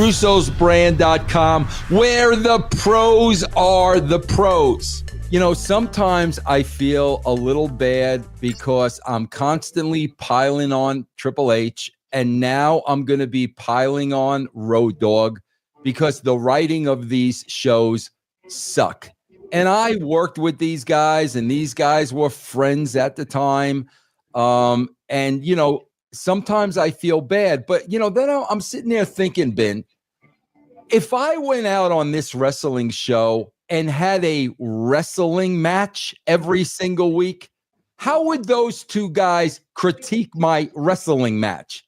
russosbrand.com, where the pros are the pros. You know, sometimes I feel a little bad because I'm constantly piling on Triple H, and now I'm going to be piling on Road Dogg because the writing of these shows suck. And I worked with these guys, and these guys were friends at the time. And, you know, sometimes I feel bad. But, you know, then I'm sitting there thinking, Ben, if I went out on this wrestling show and had a wrestling match every single week, how would those two guys critique my wrestling match?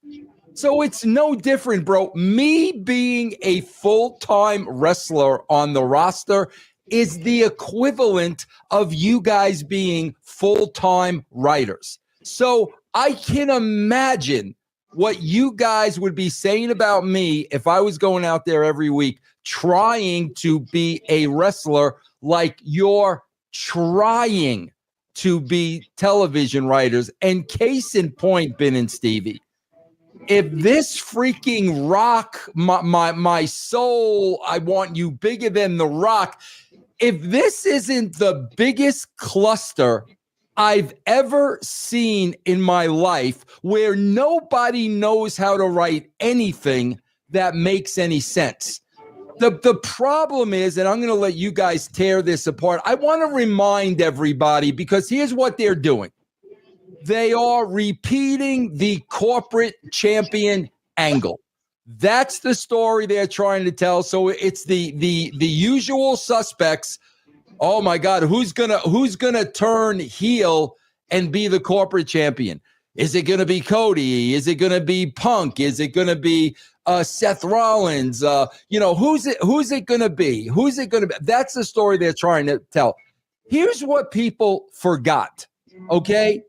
So it's no different, bro. Me being a full-time wrestler on the roster is the equivalent of you guys being full-time writers. So I can imagine what you guys would be saying about me if I was going out there every week trying to be a wrestler like you're trying to be television writers. And case in point, Ben and Stevie, if this freaking Rock, my soul, I want you bigger than the Rock, if this isn't the biggest cluster I've ever seen in my life, where nobody knows how to write anything that makes any sense. The problem is, and I'm going to let you guys tear this apart, I want to remind everybody, because here's what they're doing. They are repeating the corporate champion angle. That's the story they're trying to tell. So it's the usual suspects. Oh my God, who's gonna turn heel and be the corporate champion? Is it gonna be Cody? Is it gonna be Punk? Is it gonna be Seth Rollins? Who's it gonna be? Who's it gonna be? That's the story they're trying to tell. Here's what people forgot. Okay.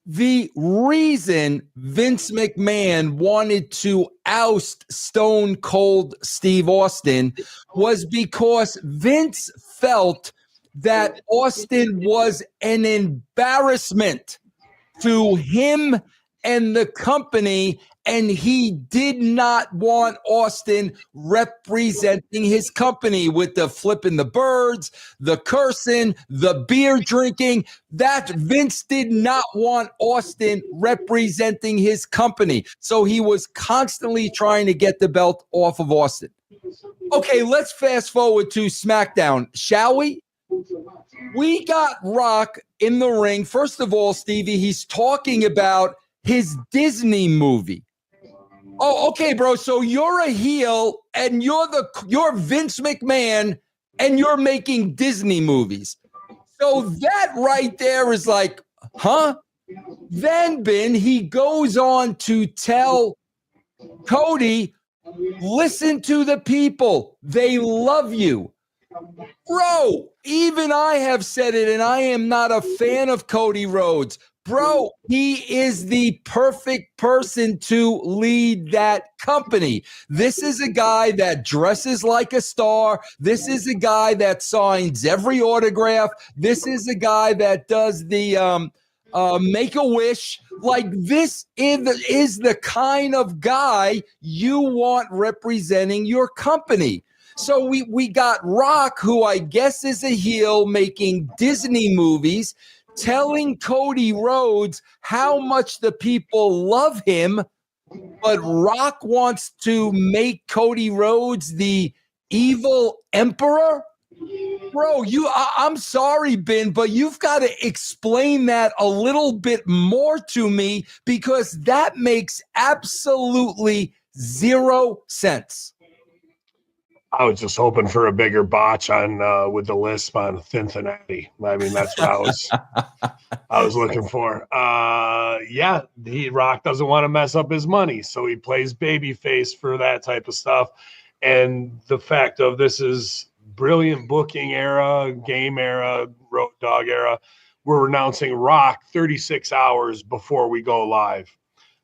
The reason Vince McMahon wanted to oust Stone Cold Steve Austin was because Vince felt that Austin was an embarrassment to him and the company, and he did not want Austin representing his company with the flipping the birds, the cursing, the beer drinking. That Vince did not want Austin representing his company. So he was constantly trying to get the belt off of Austin. Okay, let's fast forward to SmackDown, shall we? We got Rock in the ring. First of all, Stevie, he's talking about his Disney movie. Oh, okay, bro. So you're a heel and you're Vince McMahon and you're making Disney movies. So that right there is like, huh? Then, Ben, he goes on to tell Cody, listen to the people. They love you. Bro, even I have said it, and I am not a fan of Cody Rhodes. Bro, he is the perfect person to lead that company. This is a guy that dresses like a star. This is a guy that signs every autograph. This is a guy that does the Make-A-Wish. Like, this is the kind of guy you want representing your company. So we got Rock, who I guess is a heel, making Disney movies, telling Cody Rhodes how much the people love him, but Rock wants to make Cody Rhodes the evil emperor. Bro, I'm sorry, Ben, but you've got to explain that a little bit more to me, because that makes absolutely zero sense. I was just hoping for a bigger botch on with the lisp on Cincinnati. I mean, that's what I was looking for. Rock doesn't want to mess up his money, so he plays babyface for that type of stuff. And the fact of this is brilliant booking era, game era, Road Dogg era. We're announcing Rock 36 hours before we go live.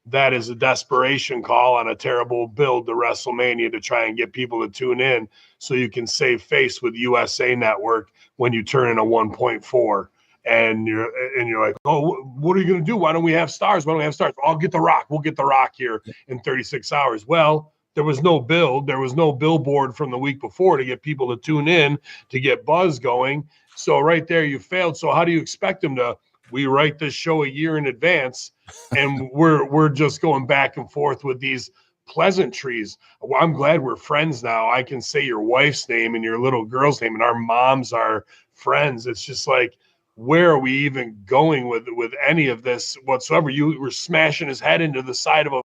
That is a desperation call on a terrible build to WrestleMania to try and get people to tune in so you can save face with USA Network when you turn in a 1.4 and you're like, oh, what are you going to do? Why don't we have stars? Why don't we have stars? I'll get the Rock. We'll get the Rock here in 36 hours. Well, there was no build. There was no billboard from the week before to get people to tune in, to get buzz going. So right there, you failed. So how do you expect them to? We write this show a year in advance, and we're just going back and forth with these pleasantries. Well, I'm glad we're friends now. I can say your wife's name and your little girl's name, and our moms are friends. It's just like, where are we even going with any of this whatsoever? You were smashing his head into the side of a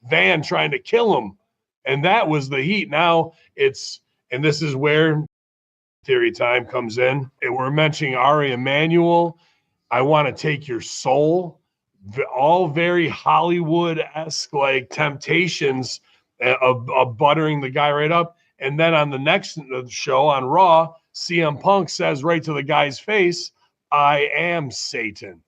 van trying to kill him, and that was the heat. Now it's, and this is where theory time comes in, and we're mentioning Ari Emanuel. I want to take your soul, all very Hollywood-esque, like temptations of buttering the guy right up. And then on the next show on Raw, CM Punk says right to the guy's face, I am Satan.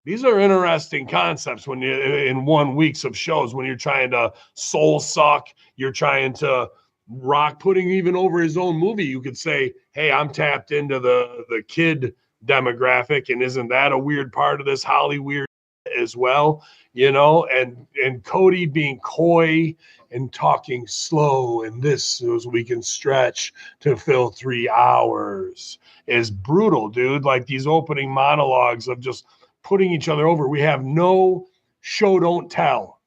These are interesting concepts when you in 1 week of shows, when you're trying to soul suck, you're trying to Rock putting even over his own movie. You could say, hey, I'm tapped into the kid demographic, and isn't that a weird part of this Hollywood as well? You know, and Cody being coy and talking slow, and this is we can stretch to fill 3 hours is brutal, dude. Like these opening monologues of just putting each other over. We have no show don't tell.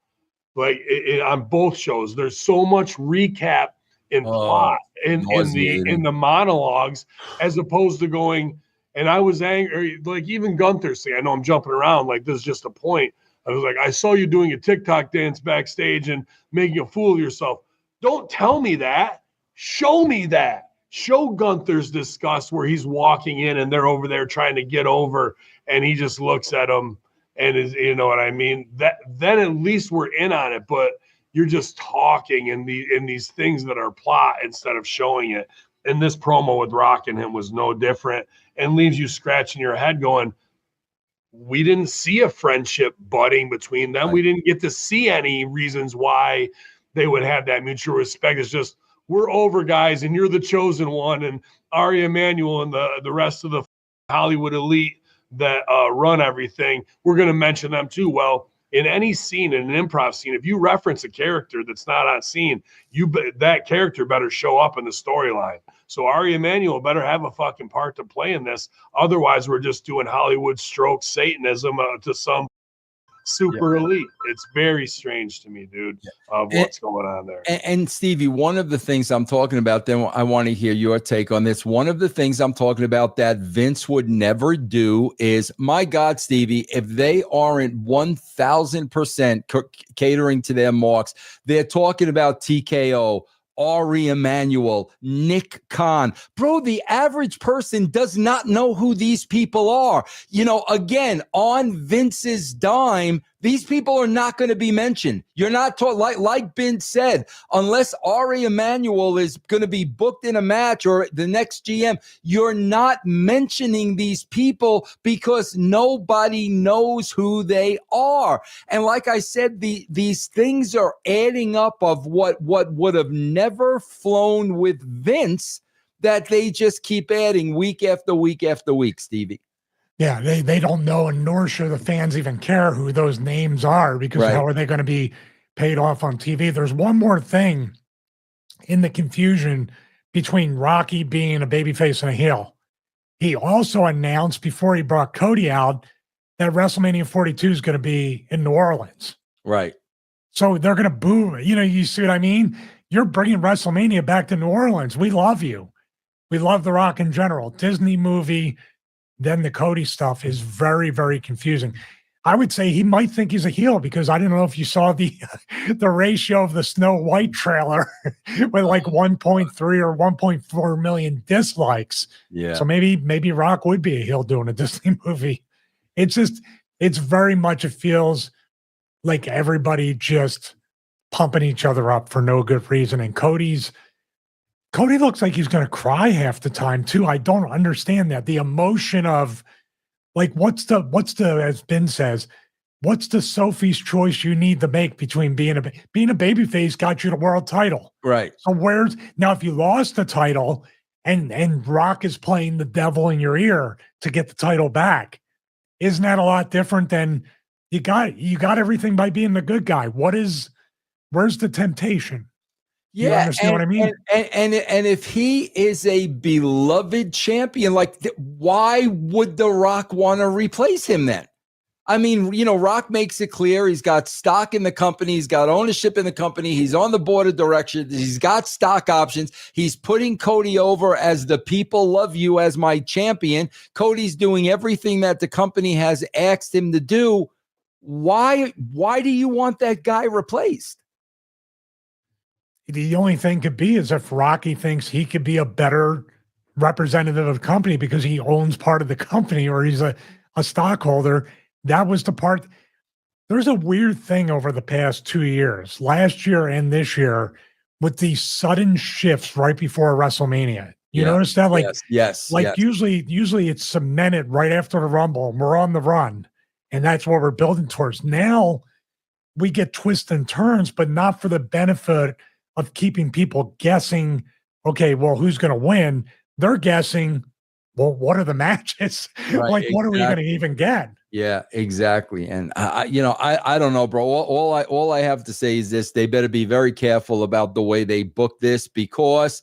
Like on both shows, there's so much recap and plot in the monologues, as opposed to going. And I was angry, like even Gunther's thing. I know I'm jumping around, like this is just a point. I was like, I saw you doing a TikTok dance backstage and making a fool of yourself. Don't tell me that. Show me that. Show Gunther's disgust where he's walking in and they're over there trying to get over, and he just looks at him and is, you know what I mean? That then at least we're in on it, but you're just talking in these things that are plot instead of showing it. And this promo with Rock and him was no different, and leaves you scratching your head going, we didn't see a friendship budding between them. Right. We didn't get to see any reasons why they would have that mutual respect. It's just, we're over, guys, and you're the chosen one. And Ari Emanuel and the rest of the Hollywood elite that run everything, we're going to mention them too. Well, in any scene, in an improv scene, if you reference a character that's not on scene, that character better show up in the storyline. So Ari Emanuel better have a fucking part to play in this. Otherwise, we're just doing Hollywood stroke Satanism to some super elite. It's very strange to me, dude, of what's going on there. And Stevie, one of the things I'm talking about, then I want to hear your take on this. One of the things I'm talking about that Vince would never do is, my God, Stevie, if they aren't 1000% catering to their marks, they're talking about TKO, Ari Emanuel, Nick Khan. Bro, the average person does not know who these people are. You know, again, on Vince's dime, these people are not going to be mentioned. You're not taught, like Ben said, unless Ari Emanuel is going to be booked in a match or the next GM, you're not mentioning these people because nobody knows who they are. And like I said, these things are adding up of what would have never flown with Vince, that they just keep adding week after week after week, Stevie. Yeah, they don't know, and nor should the fans even care who those names are, because how are they going to be paid off on TV? There's one more thing in the confusion between Rocky being a babyface and a heel. He also announced before he brought Cody out that WrestleMania 42 is going to be in New Orleans. Right. So they're going to boo. You know, you see what I mean? You're bringing WrestleMania back to New Orleans. We love you. We love The Rock in general. Disney movie. Then the Cody stuff is very, very confusing. I would say he might think he's a heel, because I don't know if you saw the ratio of the Snow White trailer with like 1.3 or 1.4 million dislikes. Yeah. So maybe Rock would be a heel doing a Disney movie. It's very much, it feels like everybody just pumping each other up for no good reason. And Cody looks like he's going to cry half the time too. I don't understand that. The emotion of, like, what's the, as Ben says, what's the Sophie's choice you need to make between being a babyface got you the world title. Right. So now if you lost the title and Rock is playing the devil in your ear to get the title back, isn't that a lot different than you got everything by being the good guy? What is where's the temptation? You Yeah, understand what I mean? And if he is a beloved champion, like why would The Rock want to replace him then? I mean, Rock makes it clear he's got stock in the company. He's got ownership in the company. He's on the board of directors. He's got stock options. He's putting Cody over as the people love you as my champion. Cody's doing everything that the company has asked him to do. Why do you want that guy replaced? The only thing could be is if Rocky thinks he could be a better representative of the company because he owns part of the company or he's a stockholder. That was the part. There's a weird thing over the past 2 years, last year and this year, with these sudden shifts right before WrestleMania. You notice that? Like, yes. Usually it's cemented right after the Rumble and we're on the run. And that's what we're building towards. Now we get twists and turns, but not for the benefit of keeping people guessing, okay, well, who's going to win? They're guessing, well, what are the matches? Right, what are we going to even get? Yeah, exactly. And I don't know, bro. All I have to say is this: they better be very careful about the way they book this, because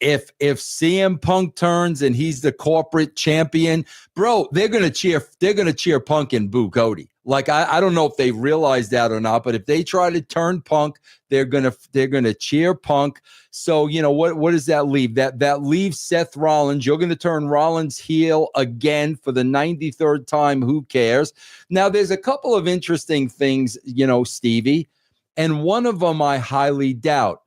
if CM Punk turns and he's the corporate champion, bro, they're gonna cheer Punk and boo Cody. Like I don't know if they realize that or not, but if they try to turn Punk, they're gonna cheer Punk. So what does that leave? That leaves Seth Rollins. You're gonna turn Rollins heel again for the 93rd time. Who cares? Now there's a couple of interesting things, Stevie, and one of them I highly doubt.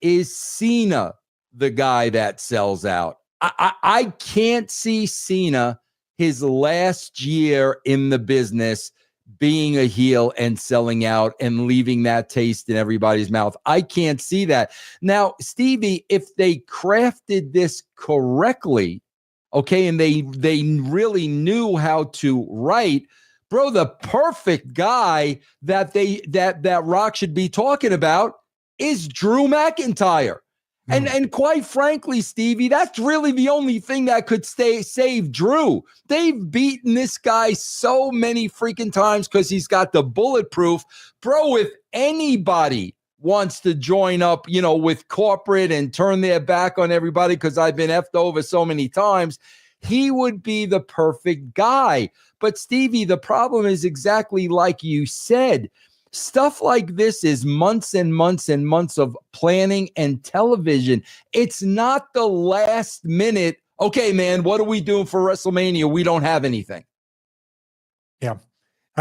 Is Cena the guy that sells out? I can't see Cena his last year in the business being a heel and selling out and leaving that taste in everybody's mouth. I can't see that. Now, Stevie, if they crafted this correctly, okay, and they really knew how to write, bro, the perfect guy that Rock should be talking about is Drew McIntyre. And quite frankly, Stevie, that's really the only thing that could save Drew. They've beaten this guy so many freaking times because he's got the bulletproof. Bro, if anybody wants to join up, with corporate and turn their back on everybody because I've been effed over so many times, he would be the perfect guy. But Stevie, the problem is exactly like you said. Stuff like this is months and months and months of planning and television. It's not the last minute, okay, man, what are we doing for WrestleMania? We don't have anything. Yeah.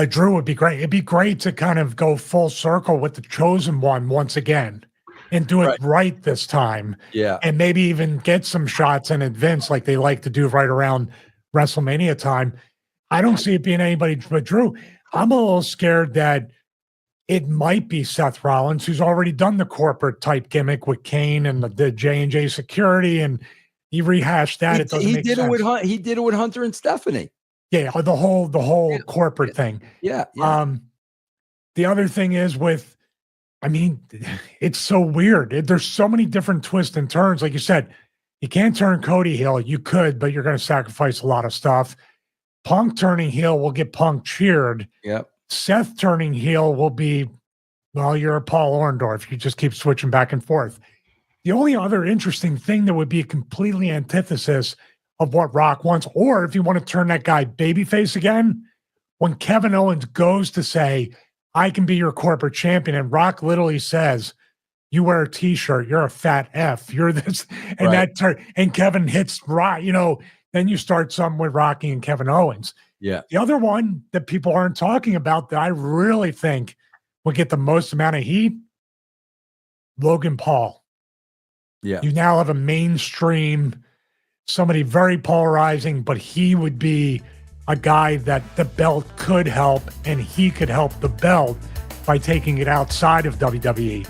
Drew would be great. It'd be great to kind of go full circle with the Chosen One once again and do it right this time. Yeah. And maybe even get some shots in advance like they like to do right around WrestleMania time. I don't see it being anybody but Drew. I'm a little scared that it might be Seth Rollins, who's already done the corporate type gimmick with Kane and the J&J security, and he rehashed that. It doesn't make sense. He did it with Hunter and Stephanie. Yeah, the whole corporate thing. Yeah. The other thing is it's so weird. There's so many different twists and turns. Like you said, you can't turn Cody heel. You could, but you're going to sacrifice a lot of stuff. Punk turning heel will get Punk cheered. Yep. Seth turning heel will be, well, you're a Paul Orndorff. You just keep switching back and forth. The only other interesting thing that would be a completely antithesis of what Rock wants, or if you want to turn that guy babyface again, when Kevin Owens goes to say, I can be your corporate champion, and Rock literally says, you wear a t-shirt, you're a fat F, you're this, and and Kevin hits Rock, then you start something with Rocky and Kevin Owens. Yeah. The other one that people aren't talking about that I really think will get the most amount of heat, Logan Paul. Yeah. You now have a mainstream, somebody very polarizing, but he would be a guy that the belt could help, and he could help the belt by taking it outside of WWE.